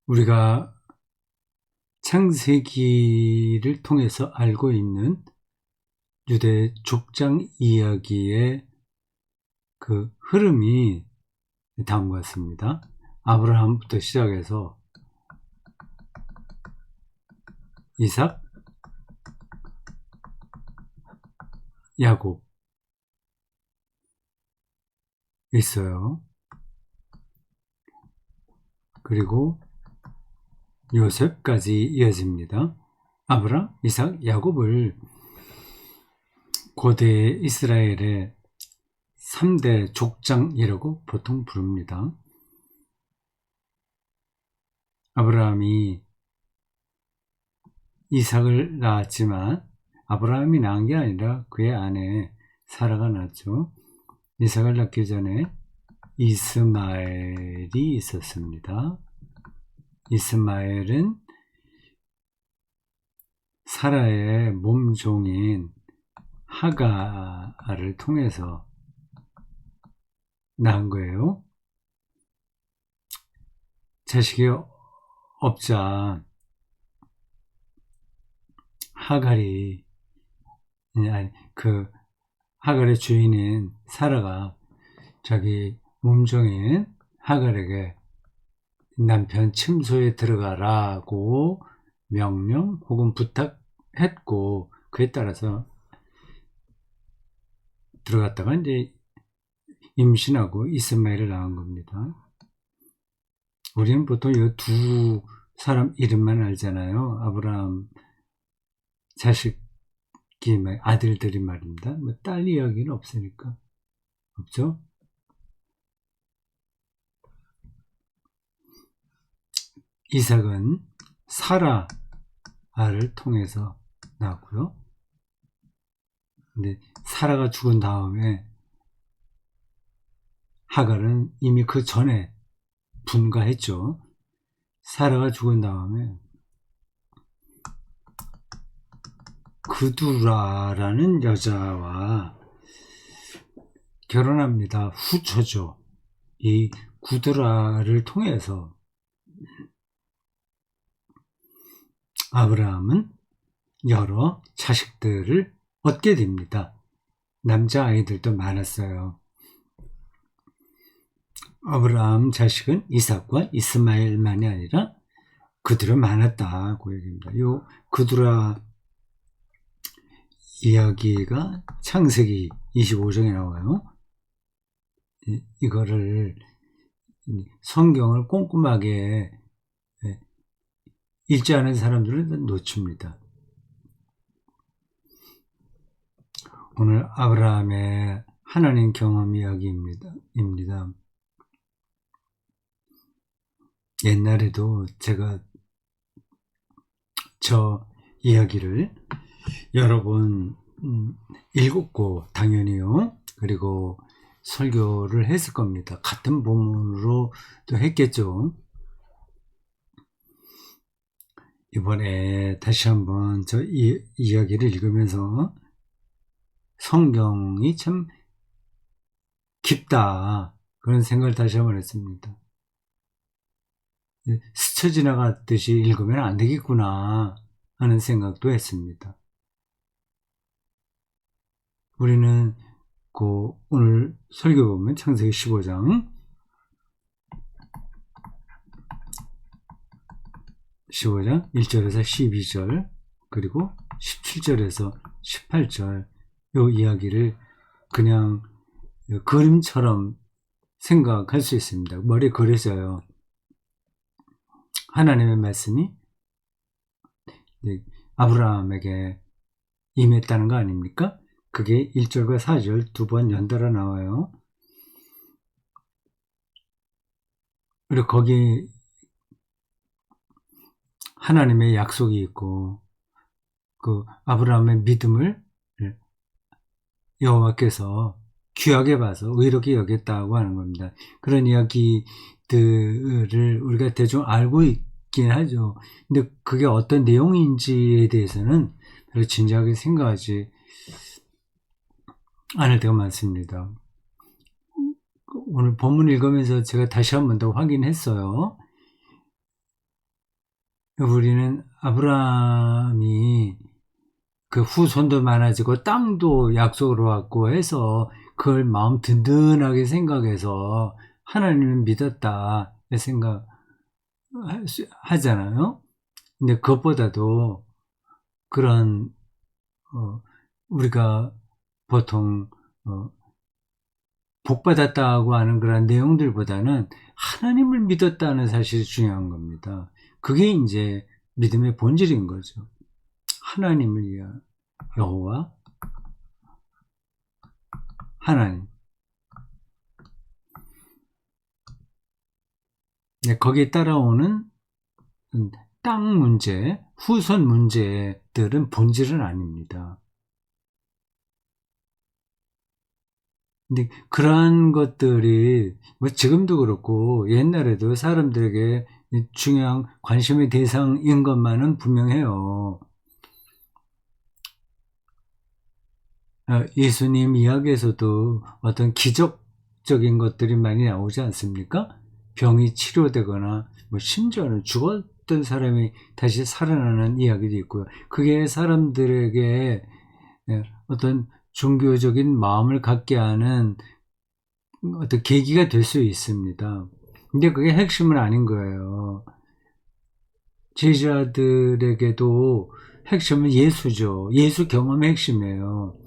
우리가 창세기를 통해서 알고 있는 유대 족장 이야기의 그 흐름이 다음과 같습니다. 아브라함부터 시작해서 이삭, 야곱 있어요. 그리고 요셉까지 이어집니다. 아브라함, 이삭, 야곱을 고대 이스라엘의 3대 족장이라고 보통 부릅니다. 아브라함이 이삭을 낳았지만 아브라함이 낳은 게 아니라 그의 아내 사라가 낳았죠. 이삭을 낳기 전에 이스마엘이 있었습니다. 이스마엘은 사라의 몸종인 하가를 통해서 낳은 거예요. 자식이 없자 하갈이 하갈의 주인인 사라가 자기 몸종인 하갈에게 남편 침소에 들어가라고 명령 혹은 부탁했고, 그에 따라서 들어갔다가 이제 임신하고 이스마엘을 낳은 겁니다. 우리는 보통 이 두 사람 이름만 알잖아요. 아브라함 자식이 아들들이 말입니다. 딸 이야기는 없으니까. 없죠? 이삭은 사라를 통해서 낳았고요. 근데 사라가 죽은 다음에 하갈은 이미 그 전에 분가했죠. 사라가 죽은 다음에 그두라라는 여자와 결혼합니다. 후처죠. 이 구두라를 통해서 아브라함은 여러 자식들을 얻게 됩니다. 남자아이들도 많았어요. 아브라함 자식은 이삭과 이스마엘만이 아니라 그들은 많았다고 얘기합니다. 이 그두라 이야기가 창세기 25장에 나와요. 이거를 성경을 꼼꼼하게 읽지 않은 사람들은 놓칩니다. 오늘 아브라함의 하나님 경험 이야기입니다. 옛날에도 제가 저 이야기를 여러 번 읽었고, 당연히요. 그리고 설교를 했을 겁니다. 같은 본문으로 또 했겠죠. 이번에 다시 한번 저 이야기를 읽으면서 성경이 참 깊다, 그런 생각을 다시 한번 했습니다. 스쳐 지나갔듯이 읽으면 안 되겠구나 하는 생각도 했습니다. 우리는 오늘 설교 보면 창세기 15장 1절에서 12절 그리고 17절에서 18절 이 이야기를 그냥 그림처럼 생각할 수 있습니다. 머리에 그려져요. 하나님의 말씀이 아브라함에게 임했다는 거 아닙니까? 그게 1절과 4절 두 번 연달아 나와요. 그리고 거기 하나님의 약속이 있고, 그 아브라함의 믿음을 여호와께서 귀하게 봐서 의롭게 여겼다고 하는 겁니다. 그런 이야기들을 우리가 대충 알고 있긴 하죠. 근데 그게 어떤 내용인지에 대해서는 별로 진지하게 생각하지 않을 때가 많습니다. 오늘 본문 읽으면서 제가 다시 한 번 더 확인했어요. 우리는 아브라함이 그 후손도 많아지고 땅도 약속으로 왔고 해서 그걸 마음 든든하게 생각해서 하나님을 믿었다 생각하잖아요. 근데 그것보다도 그런 우리가 보통 복받았다고 하는 그런 내용들보다는 하나님을 믿었다는 사실이 중요한 겁니다. 그게 이제 믿음의 본질인 거죠. 하나님을 위한 여호와 하나님. 네, 거기에 따라오는 땅 문제, 후손 문제들은 본질은 아닙니다. 근데 그러한 것들이 뭐 지금도 그렇고 옛날에도 사람들에게 중요한 관심의 대상인 것만은 분명해요. 예수님 이야기에서도 어떤 기적적인 것들이 많이 나오지 않습니까? 병이 치료되거나 뭐 심지어는 죽었던 사람이 다시 살아나는 이야기도 있고요. 그게 사람들에게 어떤 종교적인 마음을 갖게 하는 어떤 계기가 될 수 있습니다. 근데 그게 핵심은 아닌 거예요. 제자들에게도 핵심은 예수죠. 예수 경험의 핵심이에요.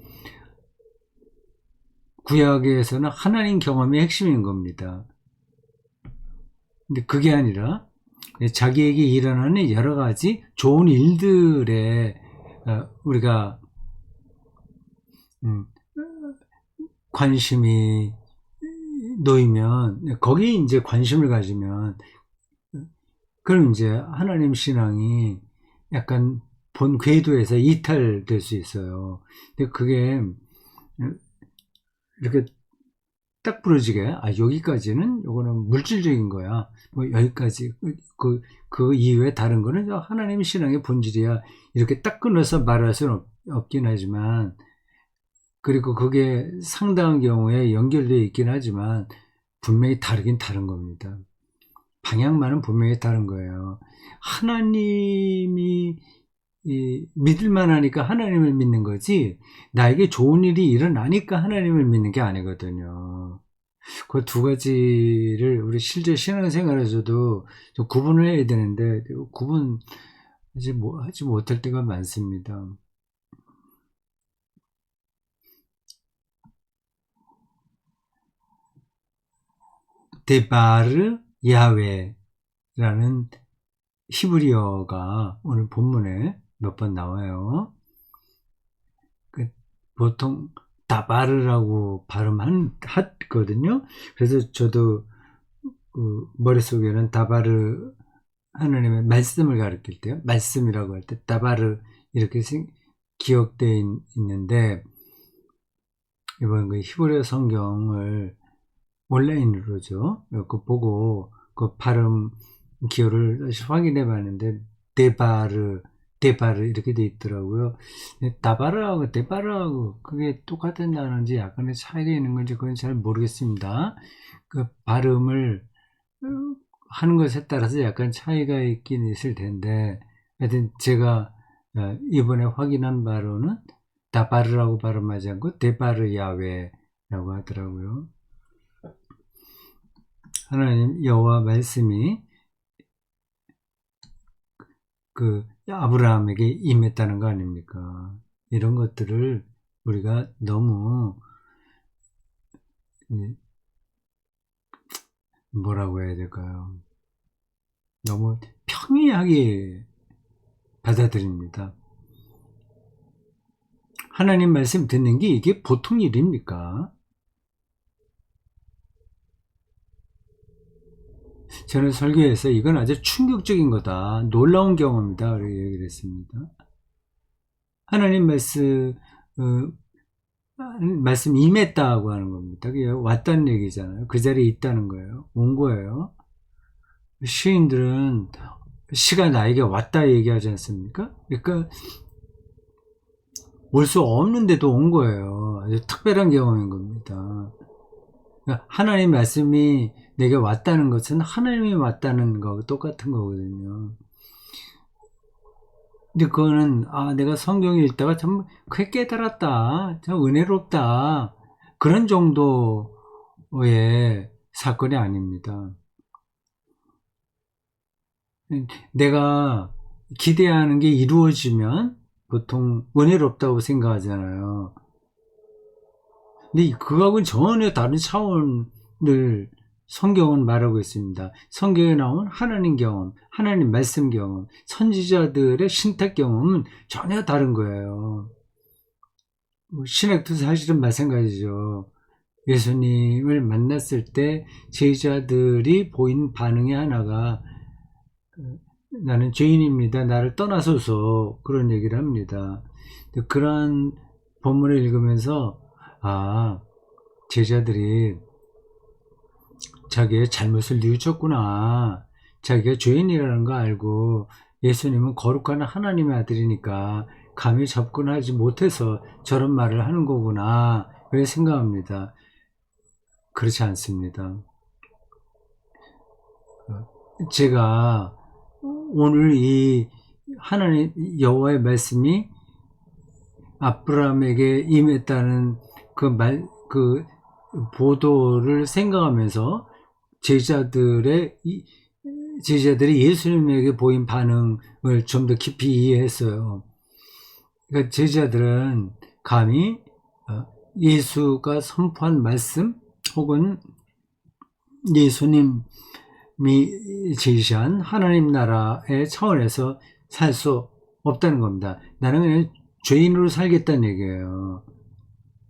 구약에서는 하나님 경험이 핵심인 겁니다. 근데 그게 아니라 자기에게 일어나는 여러 가지 좋은 일들에 우리가 관심이 놓이면 거기에 이제 관심을 가지면 그럼 이제 하나님 신앙이 약간 본 궤도에서 이탈될 수 있어요. 근데 그게 이렇게 딱 부러지게 여기까지는 요거는 물질적인 거야. 뭐 여기까지 그 이후에 다른 거는 하나님 신앙의 본질이야. 이렇게 딱 끊어서 말할 수는 없긴 하지만 그리고 그게 상당한 경우에 연결되어 있긴 하지만 분명히 다르긴 다른 겁니다. 방향만은 분명히 다른 거예요. 하나님이 믿을만 하니까 하나님을 믿는 거지 나에게 좋은 일이 일어나니까 하나님을 믿는 게 아니거든요. 그 두 가지를 우리 실제 신앙생활에서도 좀 구분을 해야 되는데 하지 못할 때가 많습니다. 데바르 야훼라는 히브리어가 오늘 본문에 몇 번 나와요. 보통 다바르라고 발음하거든요. 그래서 저도 머릿속에는 다바르 하나님의 말씀을 가르칠 때요. 말씀이라고 할 때 다바르 이렇게 기억되어 있는데 이번 그 히브리어 성경을 온라인으로죠. 그 보고 그 발음 기호를 다시 확인해 봤는데 데바르 이렇게 돼 있더라고요. 다바르하고 데바르하고 그게 똑같은 단어인지 약간의 차이가 있는 건지 그건 잘 모르겠습니다. 그 발음을 하는 것에 따라서 약간 차이가 있긴 있을 텐데 하여튼 제가 이번에 확인한 바로는 다바르라고 발음하지 않고 데바르 야훼라고 하더라고요. 하나님 여호와 말씀이 그 아브라함에게 임했다는 거 아닙니까? 이런 것들을 우리가 너무 뭐라고 해야 될까요? 너무 평이하게 받아들입니다. 하나님 말씀 듣는 게 이게 보통 일입니까? 저는 설교에서 이건 아주 충격적인 거다. 놀라운 경험이다. 이렇게 얘기를 했습니다. 하나님 말씀 임했다고 하는 겁니다. 그게 왔다는 얘기잖아요. 그 자리에 있다는 거예요. 온 거예요. 시인들은 시가 나에게 왔다 얘기하지 않습니까? 그러니까 올 수 없는데도 온 거예요. 아주 특별한 경험인 겁니다. 그러니까 하나님 말씀이 내게 왔다는 것은 하나님이 왔다는 거 똑같은 거거든요. 근데 그거는, 내가 성경 읽다가 참 크게 깨달았다. 참 은혜롭다. 그런 정도의 사건이 아닙니다. 내가 기대하는 게 이루어지면 보통 은혜롭다고 생각하잖아요. 근데 그거하고는 전혀 다른 차원을 성경은 말하고 있습니다. 성경에 나온 하나님 경험, 하나님 말씀 경험, 선지자들의 신탁 경험은 전혀 다른 거예요. 신학도 사실은 마찬가지죠. 예수님을 만났을 때 제자들이 보인 반응의 하나가 나는 죄인입니다. 나를 떠나소서 그런 얘기를 합니다. 그런 본문을 읽으면서 제자들이 자기의 잘못을 뉘우쳤구나. 자기가 죄인이라는 거 알고 예수님은 거룩한 하나님의 아들이니까 감히 접근하지 못해서 저런 말을 하는 거구나. 그렇게 생각합니다. 그렇지 않습니다. 제가 오늘 이 하나님 여호와의 말씀이 아브라함에게 임했다는 그 보도를 생각하면서 제자들이 예수님에게 보인 반응을 좀 더 깊이 이해했어요. 그러니까 제자들은 감히 예수가 선포한 말씀 혹은 예수님이 제시한 하나님 나라의 차원에서 살 수 없다는 겁니다. 나는 그냥 죄인으로 살겠다는 얘기예요.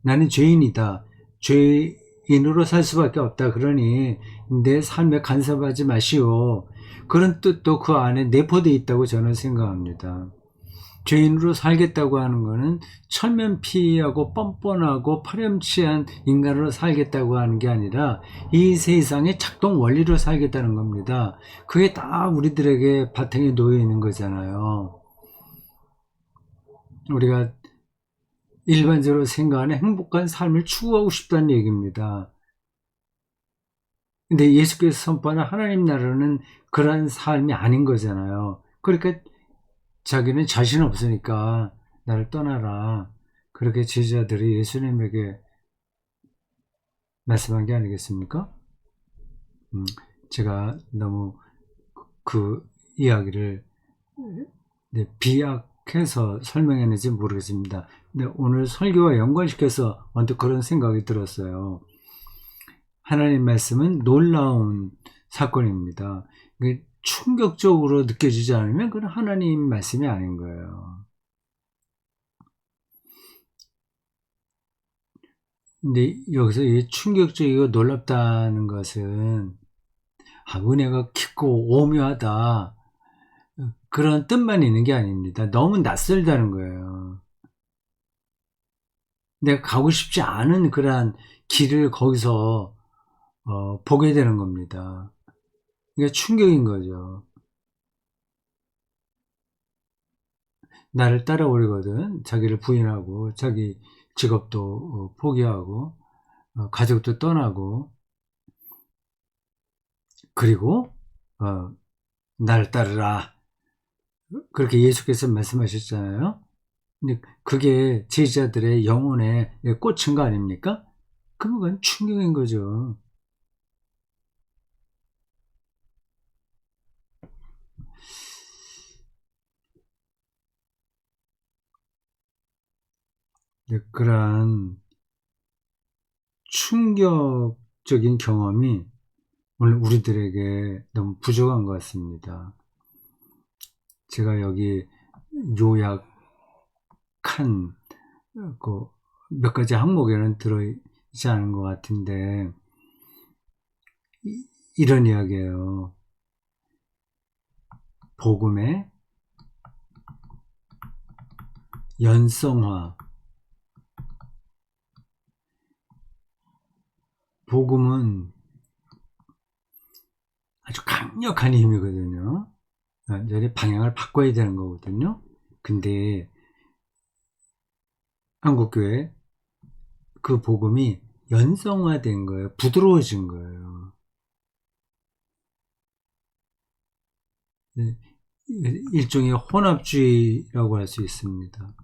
나는 죄인이다. 죄인으로 살 수밖에 없다. 그러니 내 삶에 간섭하지 마시오. 그런 뜻도 그 안에 내포되어 있다고 저는 생각합니다. 죄인으로 살겠다고 하는 것은 철면피하고 뻔뻔하고 파렴치한 인간으로 살겠다고 하는 게 아니라 이 세상의 작동 원리로 살겠다는 겁니다. 그게 다 우리들에게 바탕에 놓여 있는 거잖아요. 우리가 일반적으로 생각하는 행복한 삶을 추구하고 싶다는 얘기입니다. 근데 예수께서 선포하는 하나님 나라는 그러한 삶이 아닌 거잖아요. 그러니까 자기는 자신 없으니까 나를 떠나라. 그렇게 제자들이 예수님에게 말씀한 게 아니겠습니까? 제가 너무 그 이야기를 비약해서 설명했는지 모르겠습니다. 근데 오늘 설교와 연관시켜서 언뜻 그런 생각이 들었어요. 하나님 말씀은 놀라운 사건입니다. 충격적으로 느껴지지 않으면 그건 하나님 말씀이 아닌 거예요. 근데 여기서 이 충격적이고 놀랍다는 것은 은혜가 깊고 오묘하다 그런 뜻만 있는 게 아닙니다. 너무 낯설다는 거예요. 내가 가고 싶지 않은 그러한 길을 거기서 보게 되는 겁니다. 그러니까 충격인 거죠. 나를 따라오려거든 자기를 부인하고 자기 직업도 포기하고 가족도 떠나고 그리고 나를 따르라 그렇게 예수께서 말씀하셨잖아요. 근데 그게 제자들의 영혼에 꽂힌 거 아닙니까? 그건 충격인 거죠. 그러한 충격적인 경험이 오늘 우리들에게 너무 부족한 것 같습니다. 제가 여기 요약한 그 몇 가지 항목에는 들어있지 않은 것 같은데 이런 이야기예요. 복음의 연성화. 복음은 아주 강력한 힘이거든요. 완전히 방향을 바꿔야 되는 거거든요. 근데 한국교회 그 복음이 연성화된 거예요. 부드러워진 거예요. 일종의 혼합주의라고 할 수 있습니다.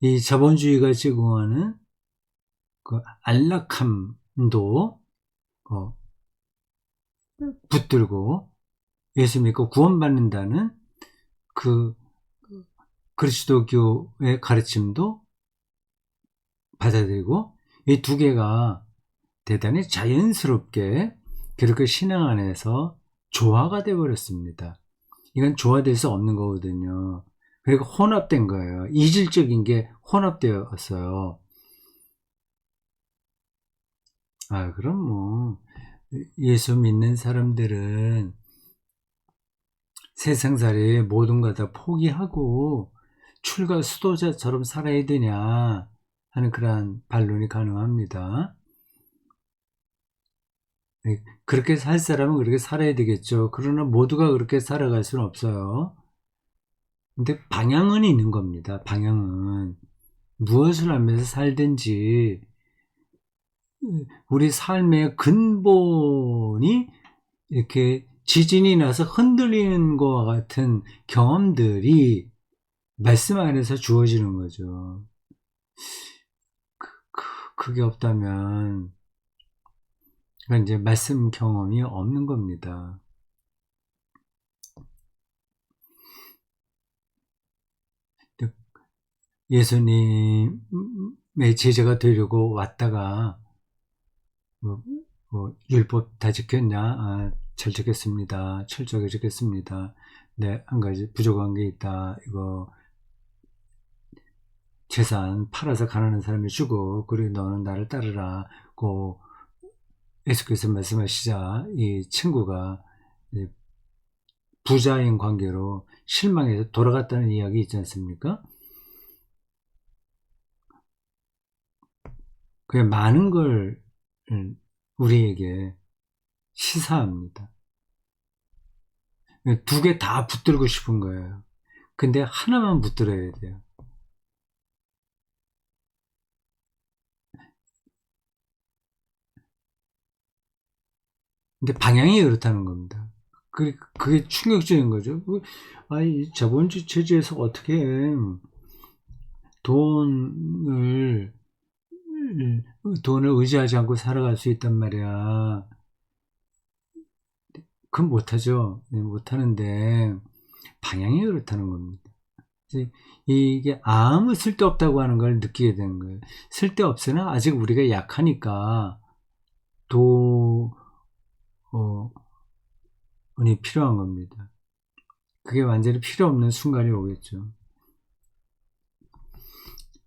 이 자본주의가 제공하는 그 안락함도 붙들고 예수 믿고 구원받는다는 그 그리스도교의 가르침도 받아들이고 이 두 개가 대단히 자연스럽게 그렇게 신앙 안에서 조화가 되어 버렸습니다. 이건 조화될 수 없는 거거든요. 그리고 혼합된 거예요. 이질적인 게 혼합되었어요. 그럼 뭐 예수 믿는 사람들은 세상살이 모든 걸 다 포기하고 출가 수도자처럼 살아야 되냐 하는 그러한 반론이 가능합니다. 그렇게 살 사람은 그렇게 살아야 되겠죠. 그러나 모두가 그렇게 살아갈 수는 없어요. 근데 방향은 있는 겁니다. 방향은 무엇을 하면서 살든지 우리 삶의 근본이 이렇게 지진이 나서 흔들리는 것과 같은 경험들이 말씀 안에서 주어지는 거죠. 그게 없다면 그건 이제 말씀 경험이 없는 겁니다. 예수님의 제자가 되려고 왔다가 율법 다 지켰냐? 잘 지켰습니다. 철저하게 지켰습니다. 네, 한 가지 부족한 게 있다. 이거 재산 팔아서 가난한 사람이 주고 그리고 너는 나를 따르라고 예수께서 말씀하시자 이 친구가 부자인 관계로 실망해서 돌아갔다는 이야기 있지 않습니까? 그게 많은 걸 우리에게 시사합니다. 두 개 다 붙들고 싶은 거예요. 근데 하나만 붙들어야 돼요. 근데 방향이 그렇다는 겁니다. 그게 충격적인 거죠. 아니, 자본주의 체제에서 어떻게 돈을, 돈을 의지하지 않고 살아갈 수 있단 말이야. 그건 못하죠. 못하는데, 방향이 그렇다는 겁니다. 이게 아무 쓸데없다고 하는 걸 느끼게 되는 거예요. 쓸데없으나 아직 우리가 약하니까 돈이 필요한 겁니다. 그게 완전히 필요 없는 순간이 오겠죠.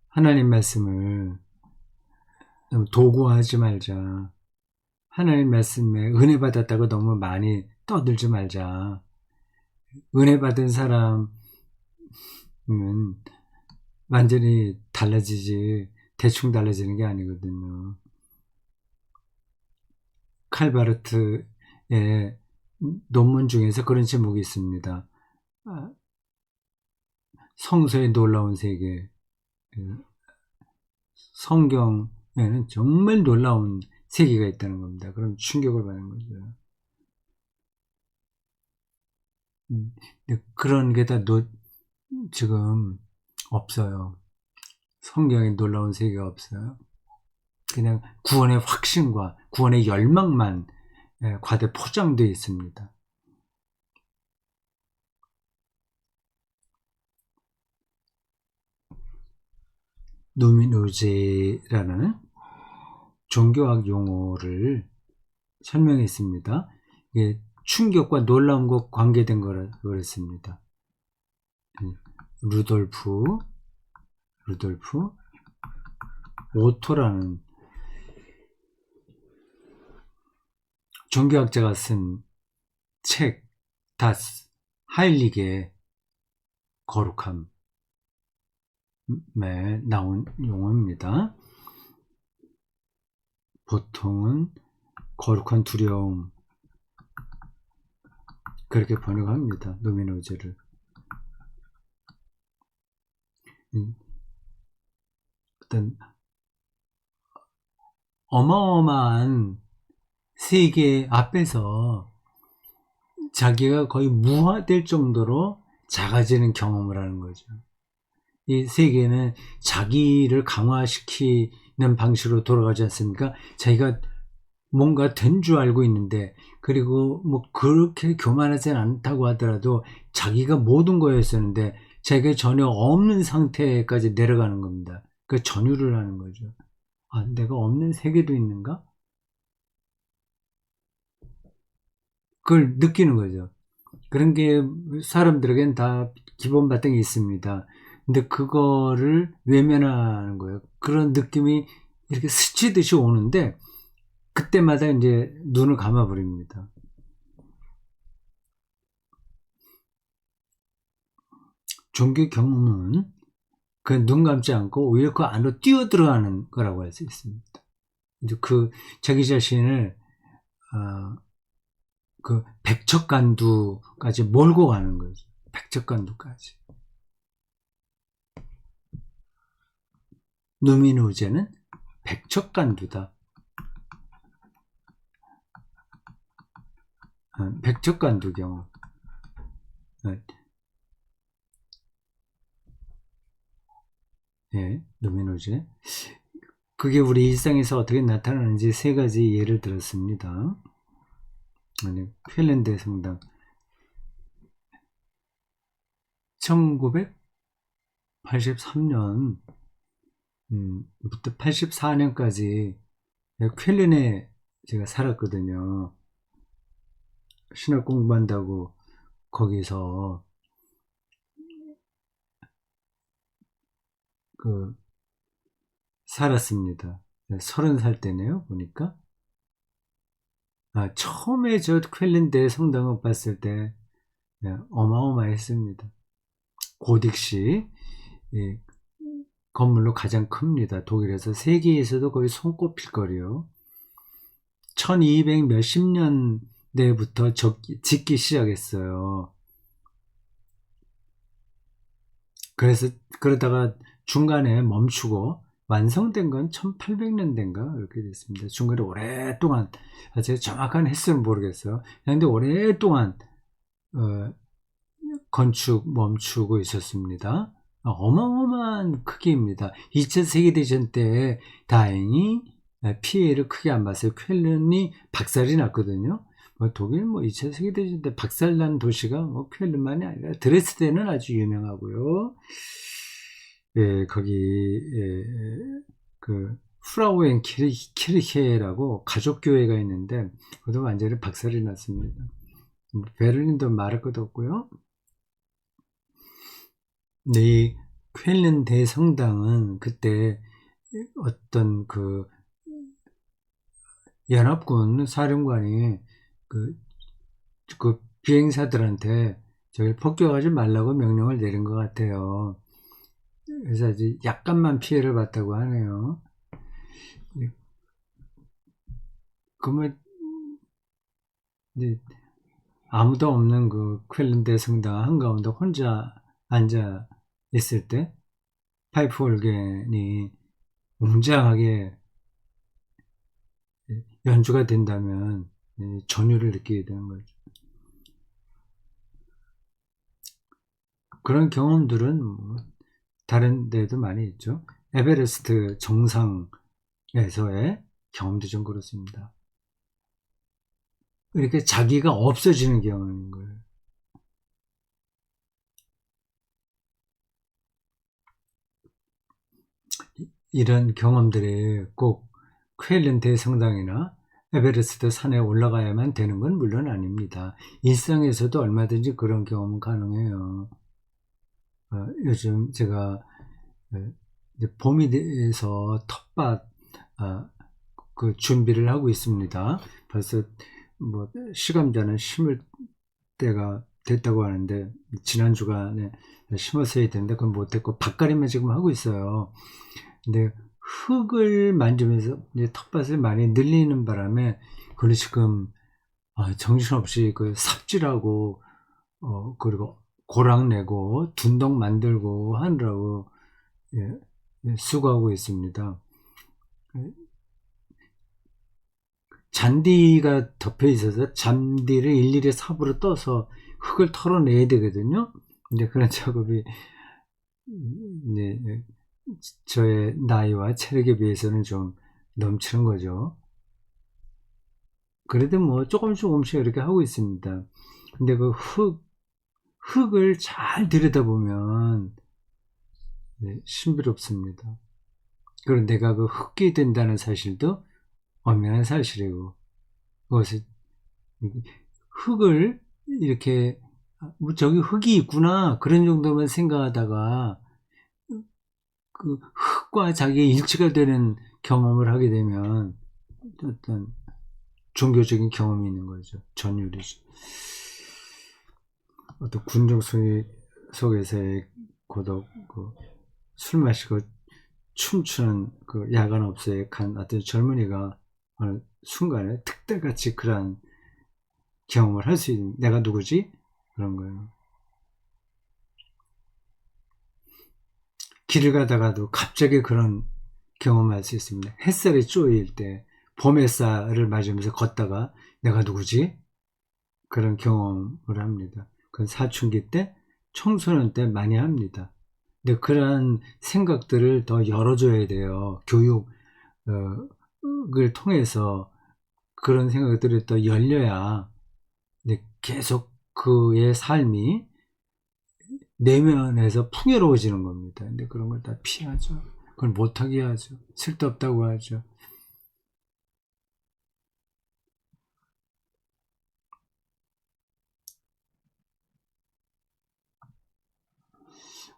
하나님 말씀을 도구화하지 말자. 하나님 말씀에 은혜 받았다고 너무 많이 떠들지 말자. 은혜 받은 사람은 완전히 달라지지 대충 달라지는 게 아니거든요. 칼바르트의 논문 중에서 그런 제목이 있습니다. 성서의 놀라운 세계. 성경에는 정말 놀라운 세계가 있다는 겁니다. 그럼 충격을 받는 거죠. 그런 게 다 지금 없어요. 성경에 놀라운 세계가 없어요. 그냥 구원의 확신과 구원의 열망만 과대 포장되어 있습니다. 누미노제라는 종교학 용어를 설명했습니다. 이게 충격과 놀라움과 관계된 거라 그랬습니다. 루돌프 오토라는 종교학자가 쓴 책 다스 하일리게 거룩함에 나온 용어입니다. 보통은 거룩한 두려움 그렇게 번역합니다. 노미노제를. 어떤 어마어마한 세계 앞에서 자기가 거의 무화될 정도로 작아지는 경험을 하는 거죠. 이 세계는 자기를 강화시키는 방식으로 돌아가지 않습니까? 자기가 뭔가 된 줄 알고 있는데, 그리고 뭐 그렇게 교만하진 않다고 하더라도 자기가 모든 거였었는데 자기가 전혀 없는 상태까지 내려가는 겁니다. 그 전율을 하는 거죠. 아, 내가 없는 세계도 있는가? 그걸 느끼는 거죠. 그런 게 사람들에겐 다 기본 바탕이 있습니다. 근데 그거를 외면하는 거예요. 그런 느낌이 이렇게 스치듯이 오는데 그때마다 이제 눈을 감아버립니다. 종교 경험은 그 눈 감지 않고 오히려 그 안으로 뛰어들어가는 거라고 할 수 있습니다. 이제 그 자기 자신을 그 백척간두까지 몰고 가는 거죠. 백척간두까지. 누민호제는 백척간두다. 백척간두 경험. 예, 누민호제. 그게 우리 일상에서 어떻게 나타나는지 세 가지 예를 들었습니다. 아니, 퀼렌드 성당. 1983년 부터 84년까지 퀼렌에 제가 살았거든요. 신학 공부한다고 거기서 그 살았습니다. 30살 때네요, 보니까. 처음에 저 퀼렌드 성당을 봤을 때 어마어마했습니다. 고딕시 건물로 가장 큽니다. 독일에서 세계에서도 거의 손꼽힐 거리요. 1200 몇십 년대부터 짓기 시작했어요. 그래서 그러다가 중간에 멈추고 완성된 건 1800년대인가 이렇게 됐습니다. 중간에 오랫동안 제가 정확한 횟수는 모르겠어요. 그런데 오랫동안 건축 멈추고 있었습니다. 어마어마한 크기입니다. 2차 세계대전 때 다행히 피해를 크게 안 봤어요. 쾰른이 박살이 났거든요. 독일 2차 세계대전 때 박살난 도시가 쾰른만이 아니라 드레스덴은 아주 유명하고요. 예, 거기 그 프라우엔 키르헤라고 가족교회가 있는데 그것도 완전히 박살이 났습니다. 베를린도 말할 것도 없고요. 근데 이 쾰른 대성당은 그때 어떤 그 연합군 사령관이 그 비행사들한테 저를 폭격하지 말라고 명령을 내린 것 같아요. 그래서 아주 약간만 피해를 봤다고 하네요. 그러면 이제 아무도 없는 그 쾰른 대성당 한가운데 혼자 앉아 있을 때 파이프 올겐이 웅장하게 연주가 된다면 전율을 느끼게 되는 거죠. 그런 경험들은 다른 데도 많이 있죠. 에베레스트 정상에서의 경험도 좀 그렇습니다. 이렇게 자기가 없어지는 경험인 거예요. 이런 경험들이 꼭 쾰른 대성당이나 에베레스트 산에 올라가야만 되는 건 물론 아닙니다. 일상에서도 얼마든지 그런 경험은 가능해요. 요즘 제가 봄이 돼서 텃밭 그 준비를 하고 있습니다. 벌써 시감자는 심을 때가 됐다고 하는데 지난 주간에 심었어야 되는데 그건 못했고 밭갈이만 지금 하고 있어요. 근데 흙을 만지면서 이제 텃밭을 많이 늘리는 바람에 그걸 지금 정신없이 그 삽질하고 그리고 고랑 내고 둔덕 만들고 하느라고 수고하고 있습니다. 잔디가 덮여 있어서 잔디를 일일이 삽으로 떠서 흙을 털어내야 되거든요. 이제 그런 작업이 이제 저의 나이와 체력에 비해서는 좀 넘치는 거죠. 그래도 뭐 조금씩 이렇게 하고 있습니다. 근데 그 흙을 잘 들여다보면 신비롭습니다. 그리고 내가 그 흙이 된다는 사실도 엄연한 사실이고, 그것을 흙을 이렇게 뭐 저기 흙이 있구나 그런 정도만 생각하다가 그 흙과 자기의 일치가 되는 경험을 하게 되면 어떤 종교적인 경험이 있는 거죠. 전율이죠. 어떤 군중 속에서의 고독, 술 마시고 춤추는 그 야간업소에 간 어떤 젊은이가 어느 순간에 특대같이 그런 경험을 할 수 있는, 내가 누구지? 그런 거예요. 길을 가다가도 갑자기 그런 경험을 할 수 있습니다. 햇살이 쪼일 때 봄 햇살을 맞으면서 걷다가 내가 누구지? 그런 경험을 합니다. 그건 사춘기 때, 청소년 때 많이 합니다. 근데 그러한 생각들을 더 열어줘야 돼요. 교육을 통해서 그런 생각들이 더 열려야 계속 그의 삶이 내면에서 풍요로워지는 겁니다. 근데 그런 걸 다 피하죠. 그걸 못하게 하죠. 쓸데없다고 하죠.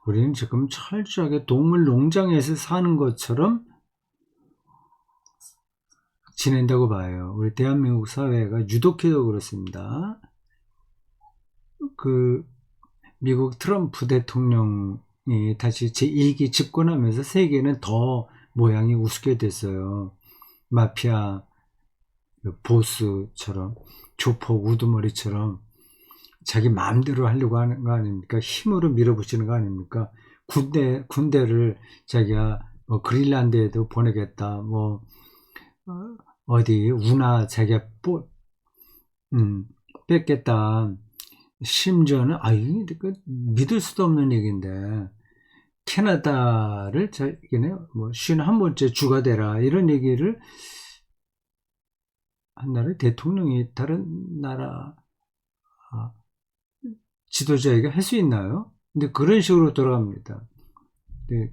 우리는 지금 철저하게 동물 농장에서 사는 것처럼 지낸다고 봐요. 우리 대한민국 사회가 유독해서 그렇습니다. 그 미국 트럼프 대통령이 다시 제1기 집권하면서 세계는 더 모양이 우습게 됐어요. 마피아 보스처럼 조폭 우두머리처럼 자기 마음대로 하려고 하는 거 아닙니까? 힘으로 밀어붙이는 거 아닙니까? 군대를 자기가 뭐 그린란드에도 보내겠다. 뭐 어디 우나 자기가 뺏겠다. 심지어는 이게 믿을 수도 없는 얘기인데 캐나다를 자기네 뭐 51번째 주가 되라 이런 얘기를 한 나라의 대통령이 다른 나라 지도자에게 할 수 있나요? 근데 그런 식으로 돌아갑니다. 근데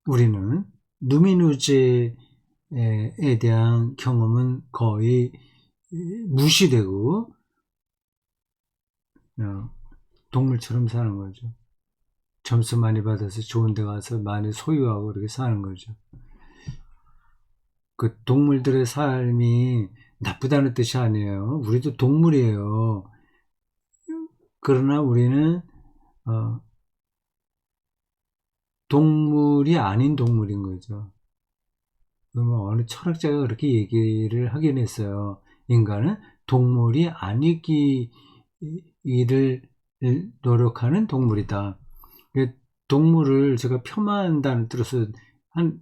우리는 누민우제에 대한 경험은 거의 무시되고 동물처럼 사는 거죠. 점수 많이 받아서 좋은 데 가서 많이 소유하고 그렇게 사는 거죠. 그 동물들의 삶이 나쁘다는 뜻이 아니에요. 우리도 동물이에요. 그러나 우리는 동물이 아닌 동물인 거죠. 그러면 어느 철학자가 그렇게 얘기를 하긴 했어요. 인간은 동물이 아니기를 노력하는 동물이다. 동물을 제가 폄하한다는 뜻으로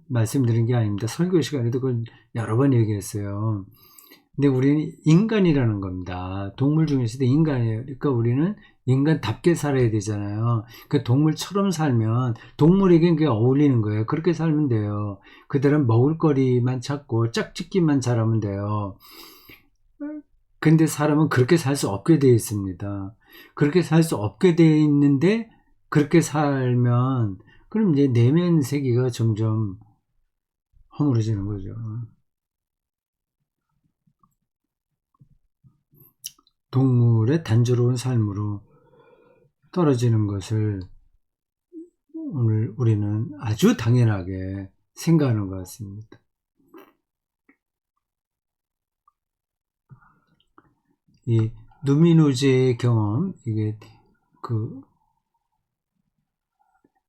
말씀드린 게 아닙니다. 설교 시간에도 그걸 여러 번 얘기했어요. 근데 우리는 인간이라는 겁니다. 동물 중에서도 인간이에요. 그러니까 우리는 인간답게 살아야 되잖아요. 그 동물처럼 살면 동물에게 그게 어울리는 거예요. 그렇게 살면 돼요. 그들은 먹을거리만 찾고 짝짓기만 잘하면 돼요. 근데 사람은 그렇게 살 수 없게 되어 있습니다. 그렇게 살 수 없게 되어 있는데 그렇게 살면 그럼 이제 내면 세계가 점점 허물어지는 거죠. 동물의 단조로운 삶으로 떨어지는 것을 오늘 우리는 아주 당연하게 생각하는 것 같습니다. 이 누미노제의 경험, 이게 그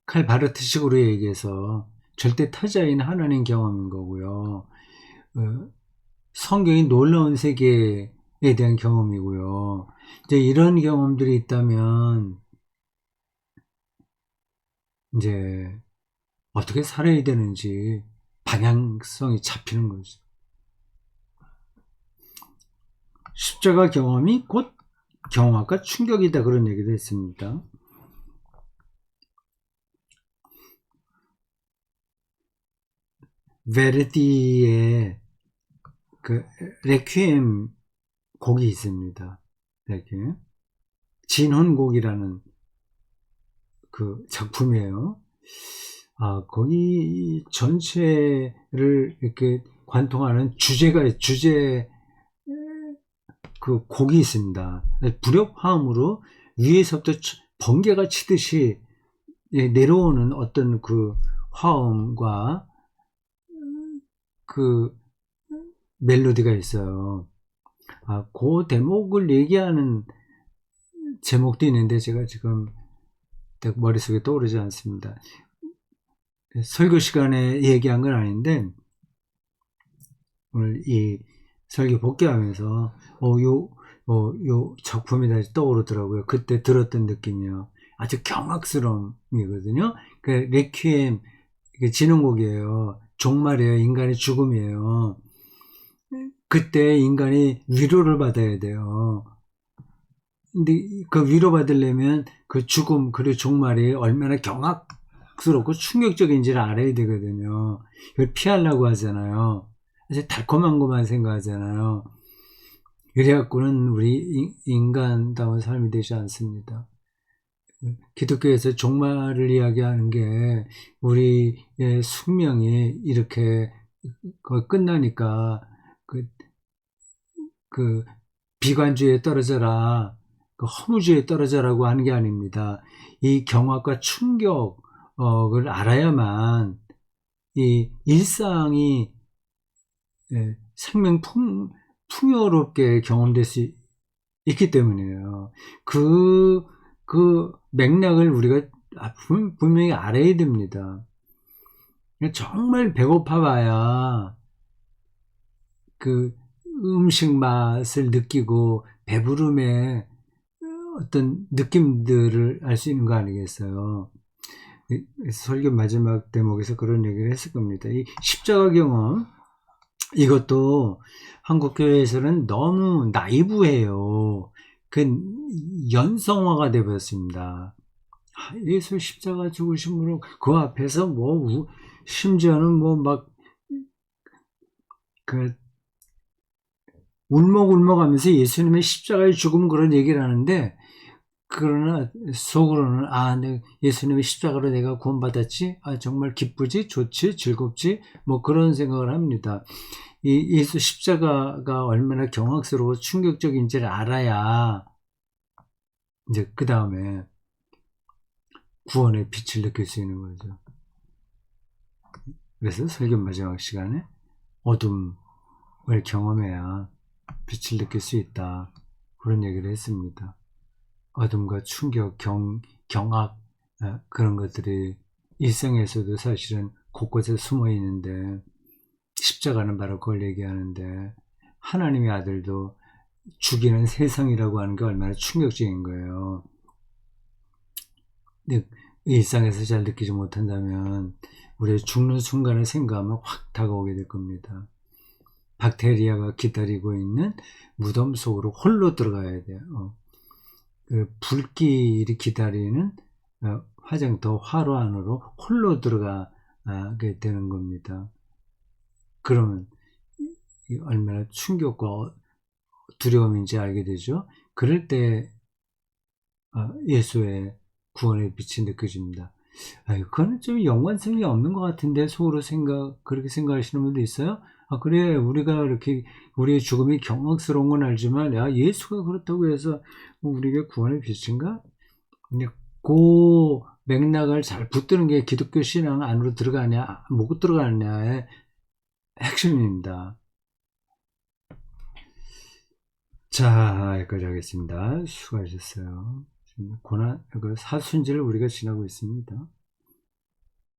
칼바르트식으로 얘기해서 절대 타자인 하나님 경험인 거고요. 성경이 놀라운 세계에 대한 경험이고요. 이제 이런 경험들이 있다면 이제 어떻게 살아야 되는지 방향성이 잡히는 거죠. 십자가 경험이 곧 경험과 충격이다, 그런 얘기도 했습니다. 베르디의 그 레퀴엠 곡이 있습니다. 레퀴엠 진혼곡이라는 그 작품이에요. 거기 전체를 이렇게 관통하는 주제 그 곡이 있습니다. 불협화음으로 위에서부터 번개가 치듯이 내려오는 어떤 그 화음과 그 멜로디가 있어요. 그 대목을 얘기하는 제목도 있는데 제가 지금 머릿속에 떠오르지 않습니다. 설교 시간에 얘기한 건 아닌데 오늘 이 설교 복귀하면서 요 작품이 다시 떠오르더라고요. 그때 들었던 느낌이요. 아주 경악스러움이거든요. 그 레퀴엠 진흥곡이에요. 종말이에요. 인간의 죽음이에요. 그때 인간이 위로를 받아야 돼요. 근데 그 위로받으려면 그 죽음 그리고 종말이 얼마나 경악스럽고 충격적인지를 알아야 되거든요. 이걸 피하려고 하잖아요. 이제 달콤한 것만 생각하잖아요. 이래갖고는 우리 인간다운 삶이 되지 않습니다. 기독교에서 종말을 이야기하는 게 우리의 숙명이 이렇게 끝나니까 그 비관주의에 떨어져라, 그 허무주의에 떨어져라고 하는 게 아닙니다. 이 경악과 충격을 알아야만 이 일상이 생명 풍요롭게 경험될 수 있기 때문이에요. 그 맥락을 우리가 분명히 알아야 됩니다. 정말 배고파 봐야 그 음식 맛을 느끼고 배부름의 어떤 느낌들을 알 수 있는 거 아니겠어요? 설교 마지막 대목에서 그런 얘기를 했을 겁니다. 이 십자가 경험, 이것도 한국교회에서는 너무 나이브해요. 그 연성화가 되어버렸습니다. 예수 십자가 죽으심으로 그 앞에서 심지어는 울먹울먹 하면서 예수님의 십자가의 죽음 그런 얘기를 하는데, 그러나 속으로는 예수님의 십자가로 내가 구원받았지, 정말 기쁘지, 좋지, 즐겁지, 그런 생각을 합니다. 이 예수 십자가가 얼마나 경악스러워 충격적인지를 알아야 이제 그 다음에 구원의 빛을 느낄 수 있는 거죠. 그래서 설교 마지막 시간에 어둠을 경험해야 빛을 느낄 수 있다, 그런 얘기를 했습니다. 어둠과 충격, 경악, 그런 것들이 일상에서도 사실은 곳곳에 숨어 있는데, 십자가는 바로 그걸 얘기하는데, 하나님의 아들도 죽이는 세상이라고 하는 게 얼마나 충격적인 거예요. 근데 일상에서 잘 느끼지 못한다면 우리의 죽는 순간을 생각하면 확 다가오게 될 겁니다. 박테리아가 기다리고 있는 무덤 속으로 홀로 들어가야 돼요. 그 불길이 기다리는 화장터 화로 안으로 홀로 들어가게 되는 겁니다. 그러면 얼마나 충격과 두려움인지 알게 되죠. 그럴 때 예수의 구원의 빛이 느껴집니다. 그거는 좀 연관성이 없는 것 같은데, 속으로 그렇게 생각하시는 분도 있어요? 그래, 우리가 이렇게, 우리의 죽음이 경악스러운 건 알지만, 예수가 그렇다고 해서 우리가 구원의 빛인가? 그 맥락을 잘 붙드는 게 기독교 신앙 안으로 들어가냐, 못 들어가느냐의 핵심입니다. 자, 여기까지 하겠습니다. 수고하셨어요. 사순절을 우리가 지나고 있습니다.